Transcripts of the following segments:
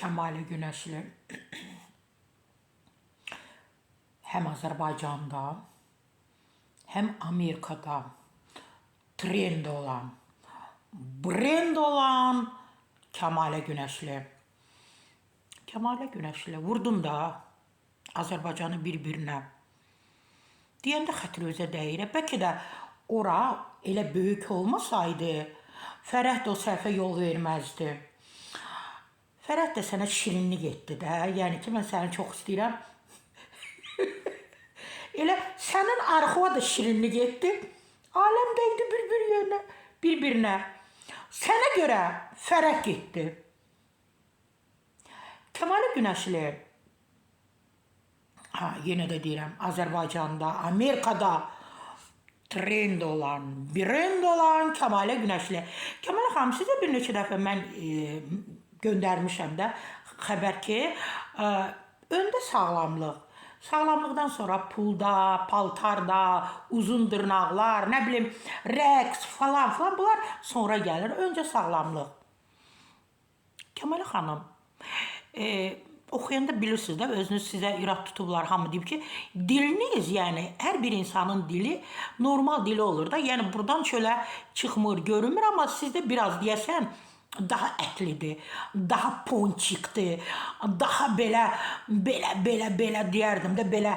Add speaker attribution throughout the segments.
Speaker 1: Kəmalə Günəşli həm Azərbaycanda, həm Amerikada trend olan, brend olan Kəmalə Günəşli. Kəmalə Günəşli vurdum da Azərbaycanı bir-birinə. Deyəndə xətrözə dəyir. Bəlkə də ora elə böyük olmasaydı, Fərəh də o səhvə yol verməzdi. Fərəh də sənə şirinlik etdi də. Yəni ki, mən səni çox istəyirəm. Elə sənin arxıva da şirinlik etdi. Aləm dəydi bir-birinə. Sənə görə Fərəh getdi. Kəmalə Günəşli, yenə də deyirəm, Azərbaycanda, Amerikada trend olan, brend olan Kəmalə Günəşli. Kəmalə xanım, sizə bir neçə dəfə mən göndərmişəm də xəbər ki, öndə sağlamlıq. Sağlamlıqdan sonra pulda, paltarda, uzun dırnaqlar, nə bilim, rəqs falan bunlar sonra gəlir. Öncə sağlamlıq. Kəmalə xanım, oxuyanda bilirsiniz də, özünüz sizə irad tutublar, hamı deyib ki, diliniz, yəni hər bir insanın dili normal dili olur da, yəni buradan şöyle çıxmır, görünmür, amma sizdə biraz deyəsən daha ətlidir, daha ponçikdir, daha belə deyərdim də, belə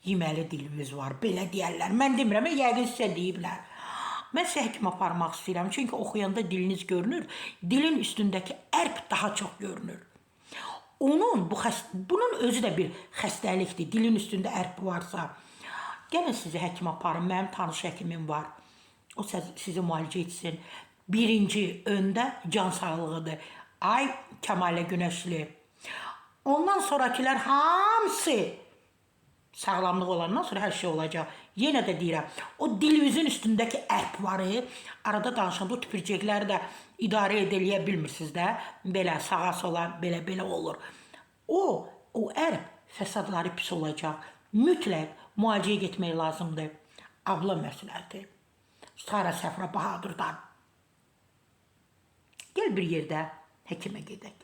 Speaker 1: yeməli dilimiz var, belə deyərlər. Mən demirəm, yəqin sizə deyiblər. Mən sizə həkim aparmaq istəyirəm, çünki oxuyanda diliniz görünür, dilin üstündəki ərb daha çox görünür. Bunun özü də bir xəstəlikdir, dilin üstündə ərb varsa. Gəlin sizi həkim aparım, mənim tanış həkimim var. O sizi müalicə etsin. Birinci öndə can sağlığıdır. Ay Kəmalə Günəşli. Ondan sonrakilər hamısı sağlamlıq olandan sonra hər şey olacaq. Yenə də deyirəm, o dilinizin üstündəki ərb varı, arada danışanda o tüpürcəkləri də idarə edə bilmirsiniz də, belə sağa sola, belə olur. O ərb fəsadları pis olacaq. Mütləq müalicəyə getmək lazımdır. Abla məsləhəti. Sara Səfra Bahadırdan. Gəl bir yerdə həkimə gedək.